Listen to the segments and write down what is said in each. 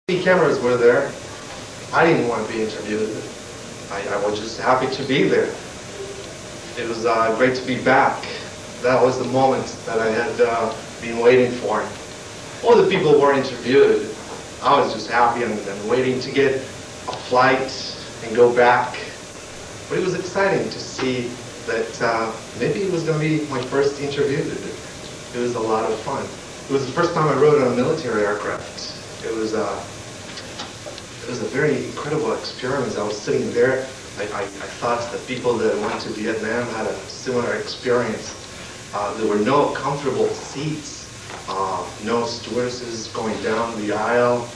The cameras were there. I didn't want to be interviewed. I was just happy to be there. It was great to be back. That was the moment that I had been waiting for. All the people were interviewed. I was just happy and waiting to get a flight and go back. But it was exciting to see that maybe it was going to be my first interview. It was a lot of fun. It was the first time I rode on a military aircraft. It was a very incredible experience. I was sitting there. I thought that people that went to Vietnam had a similar experience. There were no comfortable seats, no stewardesses going down the aisle,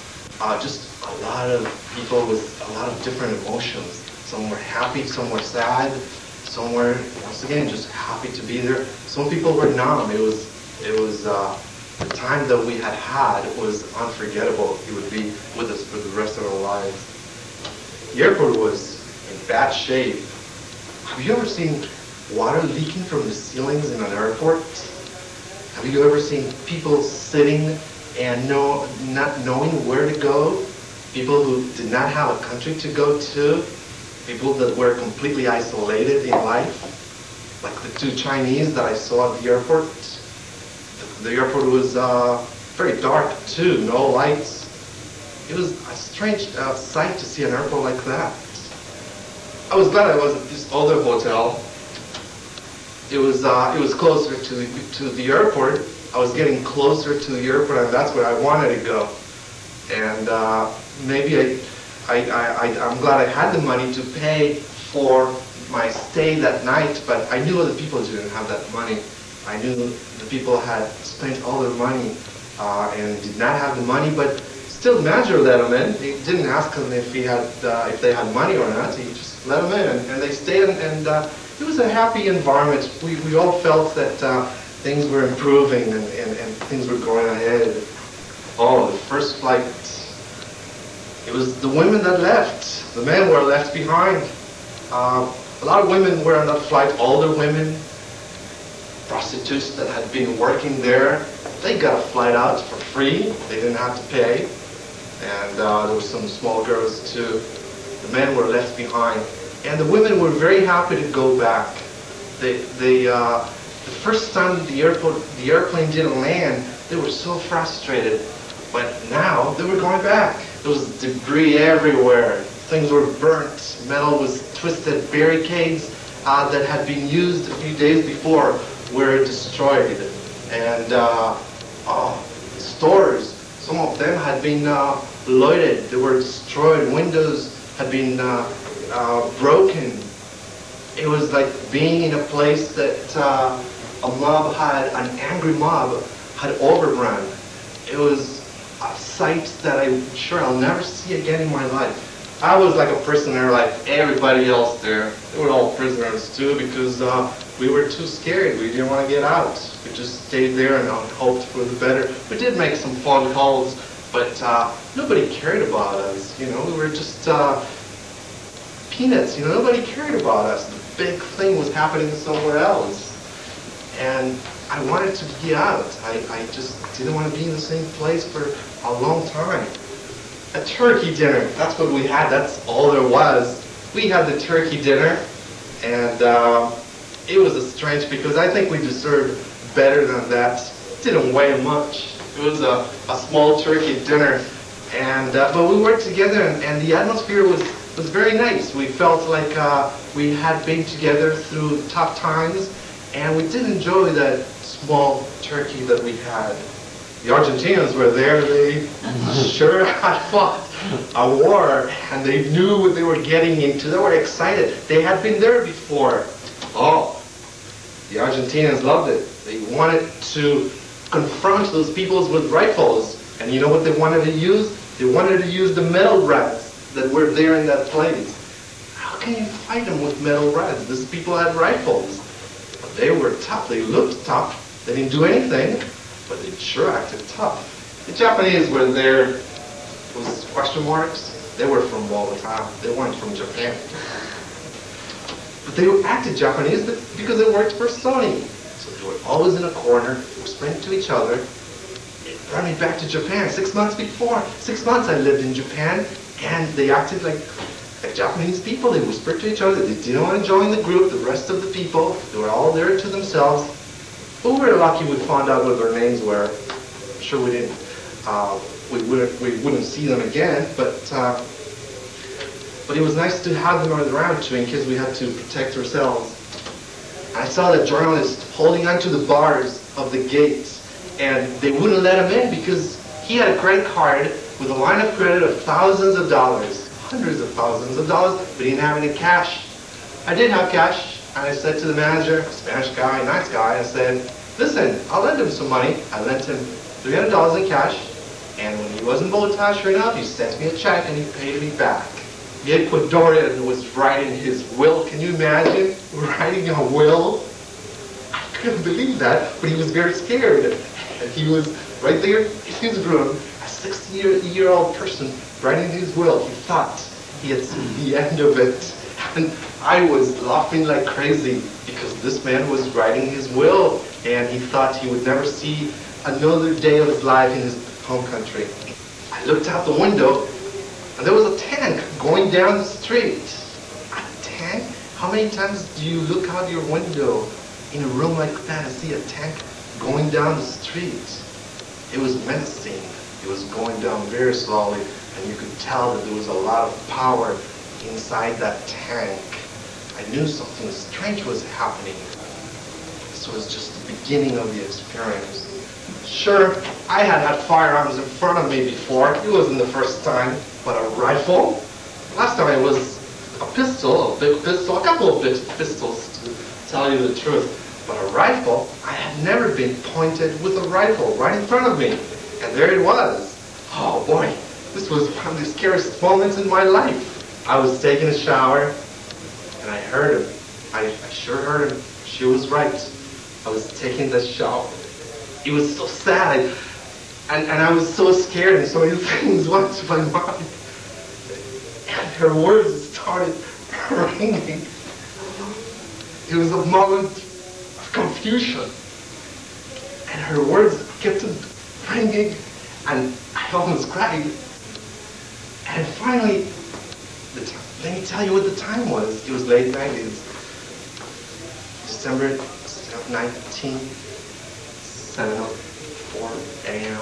just a lot of people with a lot of different emotions. Some were happy, some were sad, some were, once again, just happy to be there. Some people were numb. It was the time that we had was unforgettable. It would be with us for the rest of our lives. The airport was in bad shape. Have you ever seen water leaking from the ceilings in an airport? Have you ever seen people sitting and not knowing where to go? People who did not have a country to go to? People that were completely isolated in life? Like the two Chinese that I saw at the airport. The airport was very dark too, no lights. It was a strange sight to see an airport like that. I was glad I was at this other hotel. It was closer to the airport. I was getting closer to the airport, and that's where I wanted to go. And maybe I'm glad I had the money to pay for my stay that night, but I knew other people didn't have that money. I knew the people had spent all their money and did not have the money, but still manager let them in. He didn't ask them if they had money or not. He just let them in, and they stayed, and it was a happy environment. We all felt that things were improving and things were going ahead. Oh, the first flight. It was the women that left. The men were left behind. A lot of women were on that flight, older women. Prostitutes that had been working there, they got a flight out for free. They didn't have to pay. And there were some small girls too. The men were left behind. And the women were very happy to go back. The first time the airplane didn't land, they were so frustrated. But now they were going back. There was debris everywhere. Things were burnt. Metal was twisted. Barricades that had been used a few days before were destroyed, and stores, some of them had been looted. They were destroyed. Windows had been broken. It was like being in a place that an angry mob had overrun. It was a sight that I'm sure I'll never see again in my life. I was like a prisoner like everybody else there. They were all prisoners too, because we were too scared. We didn't want to get out. We just stayed there and hoped for the better. We did make some phone calls, but nobody cared about us. You know, we were just peanuts. You know, nobody cared about us. The big thing was happening somewhere else, and I wanted to be out. I just didn't want to be in the same place for a long time. A turkey dinner, that's what we had, that's all there was. We had the turkey dinner, and it was a strange, because I think we deserved better than that. It didn't weigh much. It was a small turkey dinner, and but we worked together, and the atmosphere was very nice. We felt like we had been together through tough times, and we did enjoy that small turkey that we had. The Argentinians were there. They sure had fought a war, and they knew what they were getting into. They were excited. They had been there before. Oh, the Argentinians loved it. They wanted to confront those peoples with rifles. And you know what they wanted to use? They wanted to use the metal rods that were there in that place. How can you fight them with metal rods? These people had rifles. But they were tough. They looked tough. They didn't do anything. But they sure acted tough. The Japanese were there, those question marks, they were from Bogota. They weren't from Japan. But they acted Japanese because they worked for Sony. So they were always in a corner, whispering to each other, it brought me back to Japan 6 months before. 6 months I lived in Japan, and they acted like Japanese people. They whispered to each other. They didn't want to join the group. The rest of the people, they were all there to themselves. But we were lucky we found out what their names were. I'm sure we didn't. We wouldn't see them again, but it was nice to have them around too in case we had to protect ourselves. I saw that journalist holding onto the bars of the gate, and they wouldn't let him in because he had a credit card with a line of credit of thousands of dollars, hundreds of thousands of dollars, but he didn't have any cash. I did have cash, and I said to the manager, Spanish guy, nice guy, I said, listen, I'll lend him some money. I lent him $300 in cash, and when he wasn't Bogota, sure enough, he sent me a check and he paid me back. The Ecuadorian was writing his will. Can you imagine writing a will? I couldn't believe that, but he was very scared. And he was right there in his room, a 60-year-old person writing his will. He thought he had seen the end of it. And I was laughing like crazy because this man was writing his will and he thought he would never see another day of his life in his home country. I looked out the window and there was a tank going down the street. A tank? How many times do you look out your window in a room like that and see a tank going down the street? It was menacing. It was going down very slowly and you could tell that there was a lot of power inside that tank. I knew something strange was happening. This was just the beginning of the experience. Sure, I had had firearms in front of me before. It wasn't the first time. But a rifle? Last time it was a pistol, a big pistol, a couple of big pistols to tell you the truth. But a rifle, I had never been pointed with a rifle right in front of me. And there it was. Oh boy, this was one of the scariest moments in my life. I was taking a shower, and I heard him. I sure heard him. She was right. I was taking the shower. It was so sad, and I was so scared, and so many things went to my mind. And her words started ringing. It was a moment of confusion, and her words kept ringing, and I almost cried. And finally, let me tell you what the time was. It was late 90s. December 19th, 7:04 a.m.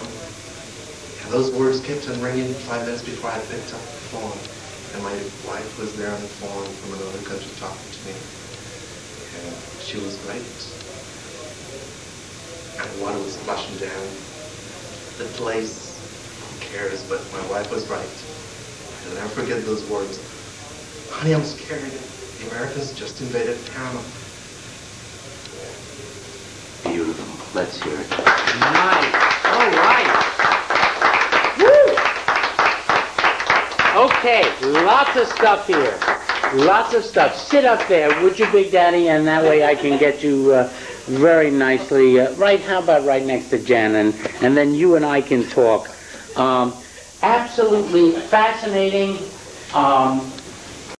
And those words kept on ringing 5 minutes before I picked up the phone. And my wife was there on the phone from another country talking to me. And she was right. And water was splashing down. The place, who cares, but my wife was right. I'll never forget those words. Honey, I'm scared. The Americans just invaded Panama. Beautiful. Let's hear it. Nice. All right. Woo! Okay, lots of stuff here. Lots of stuff. Sit up there, would you, Big Daddy? And that way I can get you very nicely. Right, how about right next to Jen? And then you and I can talk. Absolutely fascinating.